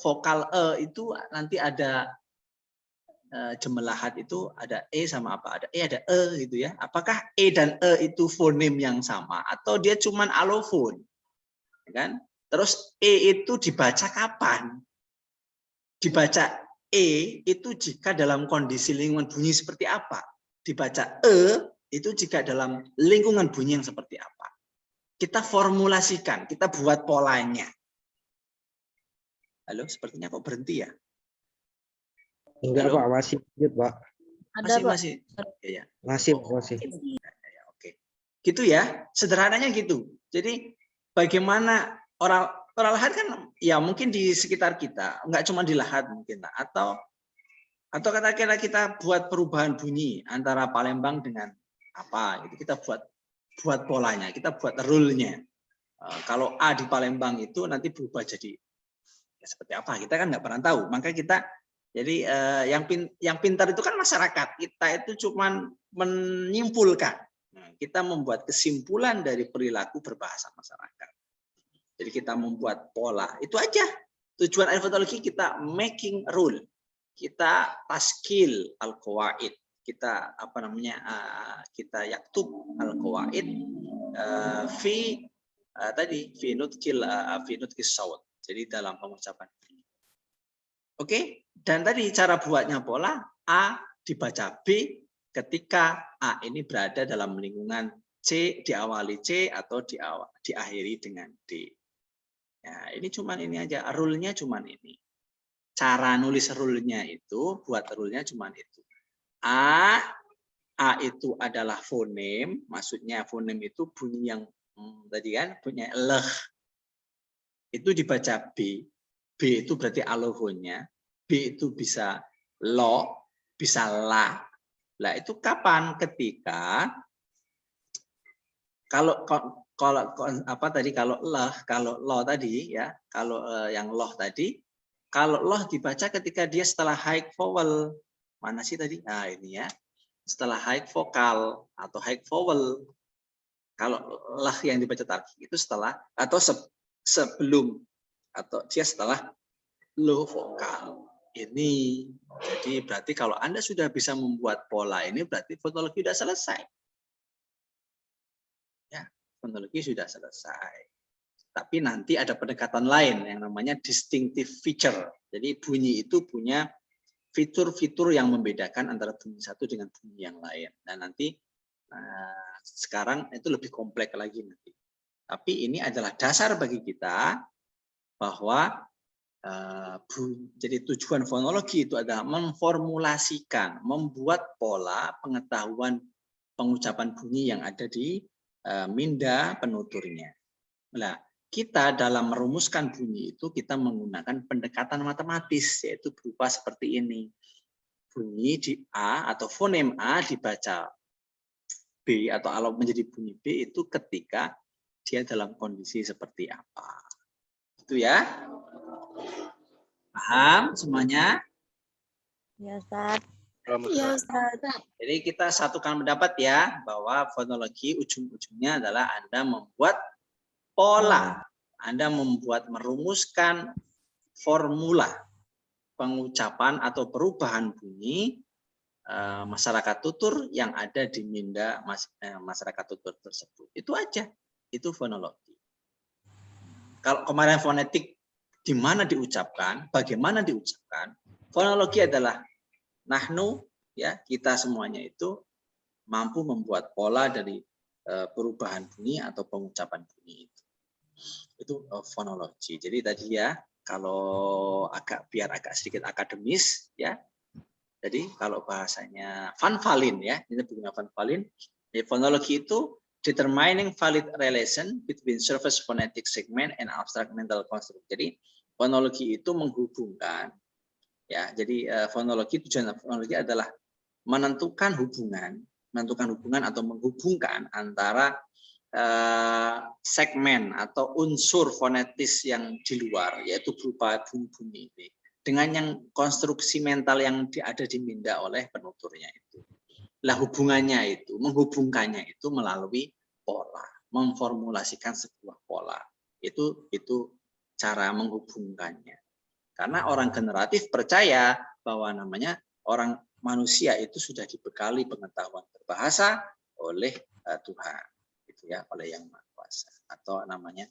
vokal itu nanti ada jemelahat itu ada sama apa? Ada ada gitu ya. Apakah dan itu fonem yang sama atau dia cuman alofon? Ya kan? Terus itu dibaca kapan? Dibaca itu jika dalam kondisi lingkungan bunyi seperti apa? Dibaca itu jika dalam lingkungan bunyi yang seperti apa? Kita formulasikan, kita buat polanya. Halo, sepertinya kok berhenti ya? Enggak, Halo? Pak, masih lanjut, Pak. Masih. Ya. Masih. Ya, oke. Gitu ya, sederhananya gitu. Jadi bagaimana orang lahat kan ya mungkin di sekitar kita, enggak cuma di lahat mungkin atau kata-kata kita buat perubahan bunyi antara Palembang dengan apa gitu. Kita buat polanya, kita buat rule-nya. Kalau A di Palembang itu nanti berubah jadi ya, seperti apa? Kita kan nggak pernah tahu. Maka kita jadi yang pintar itu kan masyarakat. Kita itu cuma menyimpulkan. Kita membuat kesimpulan dari perilaku berbahasa masyarakat. Jadi kita membuat pola. Itu aja. Tujuan fonologi kita making rule. Kita taskil al-qawaid. Kita apa namanya? Kita yaktub al-qawaid fi nutkil saut. Jadi dalam pengucapan. Oke, dan tadi cara buatnya pola A dibaca B ketika A ini berada dalam lingkungan C, diawali C atau diakhiri dengan D. Ya, ini cuman ini aja, rule-nya cuman ini. Cara nulis rule-nya itu, buat rule-nya cuman itu. A itu adalah fonem, maksudnya fonem itu bunyi yang tadi kan punya leh. Itu dibaca B. B itu berarti alofonnya. B itu bisa lo, bisa la. Lah itu kapan? Ketika kalau apa tadi kalau lo tadi ya, kalau yang loh tadi, kalau loh dibaca ketika dia setelah high vowel. Mana sih tadi? Nah, ini ya. Setelah high vokal atau high vowel. Kalau lah yang dibaca tarkik itu setelah atau sebelum atau dia setelah low vokal. Ini jadi berarti kalau Anda sudah bisa membuat pola ini berarti fonologi sudah selesai. Ya, fonologi sudah selesai. Tapi nanti ada pendekatan lain yang namanya distinctive feature. Jadi bunyi itu punya fitur-fitur yang membedakan antara bunyi satu dengan bunyi yang lain. Dan nanti sekarang itu lebih kompleks lagi nanti. Tapi ini adalah dasar bagi kita bahwa jadi tujuan fonologi itu adalah memformulasikan, membuat pola pengetahuan pengucapan bunyi yang ada di minda penuturnya. Nah, kita dalam merumuskan bunyi itu kita menggunakan pendekatan matematis, yaitu berupa seperti ini. Bunyi di A atau fonem A dibaca B atau kalau menjadi bunyi B itu ketika dia dalam kondisi seperti apa. Itu ya. Paham semuanya? Ya, Ustaz. Ya, Ustaz. Jadi kita satukan pendapat ya, bahwa fonologi ujung-ujungnya adalah Anda membuat pola. Anda merumuskan formula pengucapan atau perubahan bunyi masyarakat tutur yang ada di minda masyarakat tutur tersebut. Itu aja. Itu fonologi. Kalau kemarin fonetik di mana diucapkan, bagaimana diucapkan, fonologi adalah nahnu, ya, kita semuanya itu mampu membuat pola dari perubahan bunyi atau pengucapan bunyi itu. Itu fonologi. Jadi tadi ya, kalau biar agak sedikit akademis ya. Jadi kalau bahasanya Van Valen ya, ini bukunya Van Valen. Jadi fonologi itu determining valid relation between surface phonetic segment and abstract mental construct. Jadi fonologi itu menghubungkan ya. Jadi fonologi, tujuan fonologi adalah menentukan hubungan atau menghubungkan antara segmen atau unsur fonetis yang di luar, yaitu berupa bunyi-bunyi ini, dengan yang konstruksi mental yang ada di minda oleh penuturnya itu. Lah hubungannya itu, menghubungkannya itu melalui pola, memformulasikan sebuah pola. Itu cara menghubungkannya. Karena orang generatif percaya bahwa namanya orang manusia itu sudah dibekali pengetahuan berbahasa oleh Tuhan. Ya, oleh Yang Maha Kuasa, atau namanya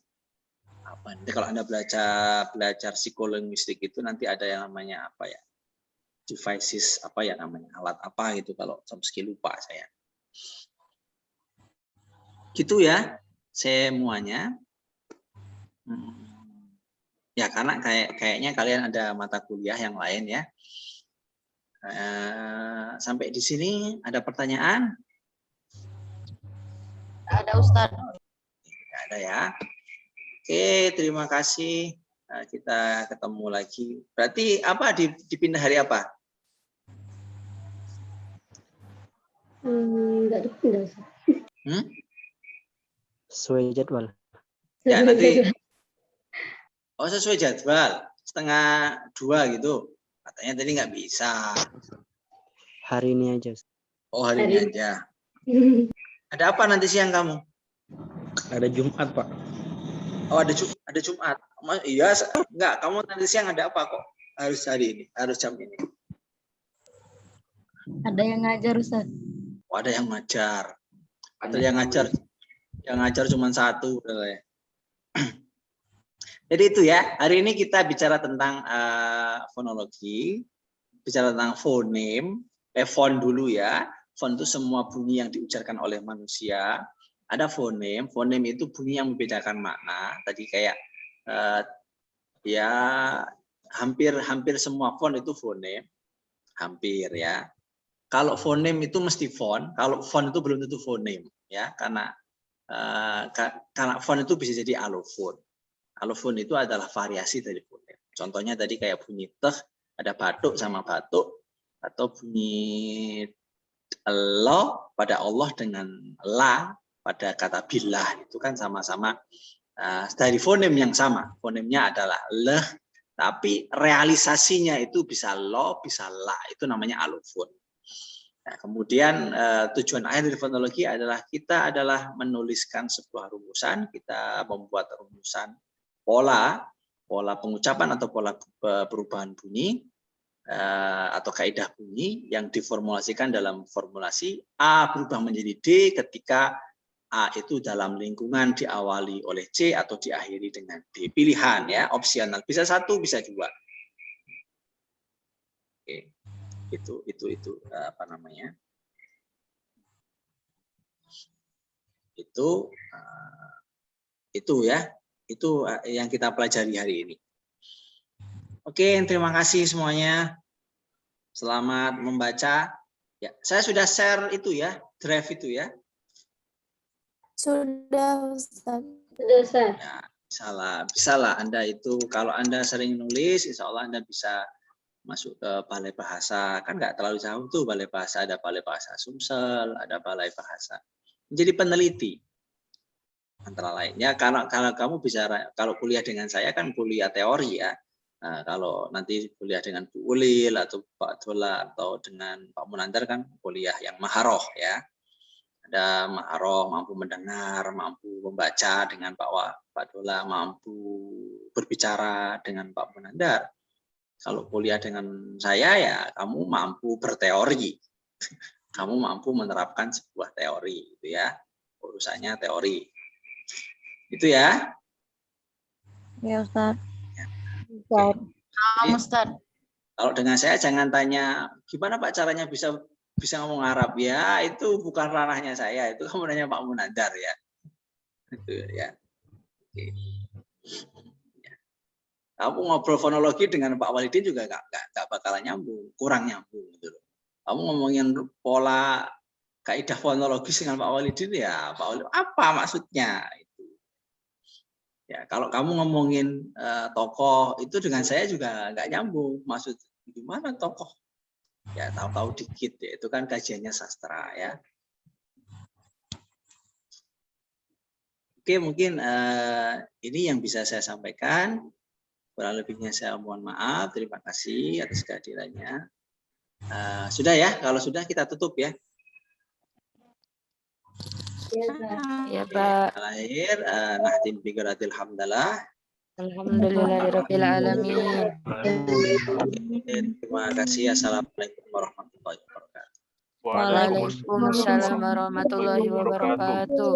apa? Nanti kalau Anda belajar psikolinguistik itu nanti ada yang namanya apa ya? Devices apa ya namanya? Alat apa gitu, kalau Chomsky lupa saya. Gitu ya, semuanya. Ya, karena kayaknya kalian ada mata kuliah yang lain ya. Sampai di sini ada pertanyaan? Ada, Ustaz. Tidak ada ya. Oke, terima kasih. Kita ketemu lagi. Berarti apa dipindah hari apa? Enggak dipindah. Sesuai jadwal. Ya, nanti. Oh, sesuai jadwal. 1:30 gitu. Katanya tadi nggak bisa. Hari ini aja. Oh, hari ini aja. Ada apa nanti siang kamu? Ada Jumat, Pak. Oh, ada Jumat. Iya, enggak. Kamu nanti siang ada apa kok? Harus hari ini, harus jam ini. Ada yang ngajar, Ustaz. Oh, ada yang ngajar. Ada yang ngajar cuma satu. Jadi itu ya. Hari ini kita bicara tentang fonologi, bicara tentang fonem, fon dulu ya. Fon itu semua bunyi yang diucapkan oleh manusia. Ada fonem. Fonem itu bunyi yang membedakan makna. Tadi kayak ya hampir semua fon itu fonem. Hampir ya. Kalau fonem itu mesti fon. Kalau fon itu belum tentu fonem ya. Karena fon itu bisa jadi alofon. Alofon itu adalah variasi dari fonem. Contohnya tadi kayak bunyi teh, ada batuk sama batuk, atau bunyi lo pada Allah dengan la pada kata billah, itu kan sama-sama dari fonem yang sama. Fonemnya adalah leh, tapi realisasinya itu bisa lo, bisa la. Itu namanya alofon. Nah, kemudian tujuan akhir dari fonologi adalah kita adalah menuliskan sebuah rumusan, kita membuat rumusan pola pengucapan atau pola perubahan bunyi atau kaidah bunyi yang diformulasikan dalam formulasi A berubah menjadi D ketika A itu dalam lingkungan diawali oleh C atau diakhiri dengan D. Pilihan ya, opsional. Bisa 1, bisa 2. Oke. Itu apa namanya? Itu ya. Itu yang kita pelajari hari ini. Oke, terima kasih semuanya. Selamat membaca. Ya, saya sudah share itu ya, Drive itu ya. Sudah, Ustaz. Sudah, Ustaz. Ya, bisalah Anda itu kalau Anda sering nulis, insya Allah Anda bisa masuk ke balai bahasa. Kan nggak terlalu jauh tuh balai bahasa, ada balai bahasa Sumsel, ada balai bahasa. Menjadi peneliti. Antara lainnya, kalau kamu bicara, kalau kuliah dengan saya kan kuliah teori ya. Nah, kalau nanti kuliah dengan Bu Ulil atau Pak Dola atau dengan Pak Munandar kan kuliah yang maharoh ya. Ada maharoh, mampu mendengar, mampu membaca dengan Pak Dola, mampu berbicara dengan Pak Munandar. Kalau kuliah dengan saya ya kamu mampu berteori. Kamu mampu menerapkan sebuah teori gitu ya. Urusannya teori. Itu ya. Ya, Ustaz. Jadi, Ustaz. Kalau dengan saya jangan tanya gimana Pak caranya bisa ngomong Arab ya, itu bukan ranahnya saya, itu kamu nanya Pak Munandar ya. Itu ya. Oke. Ya. Kamu ngobrol fonologi dengan Pak Walidin juga nggak bakalan nyambung, kurang nyambung gitu loh. Kamu ngomongin pola kaidah fonologis dengan Pak Walidin ya, Pak Walidin apa maksudnya? Ya, kalau kamu ngomongin tokoh itu dengan saya juga nggak nyambung. Maksud gimana tokoh? Ya tahu-tahu dikit ya. Itu kan kajiannya sastra ya. Oke, mungkin ini yang bisa saya sampaikan. Kurang lebihnya saya mohon maaf. Terima kasih atas kehadirannya. Sudah ya. Kalau sudah kita tutup ya. Ya, Pak. Terakhir, nahtim bigaratil hamdalah. Alhamdulillahirabbil alamin. Terima kasih. Assalamualaikum warahmatullahi wabarakatuh. Waalaikumsalam warahmatullahi wabarakatuh.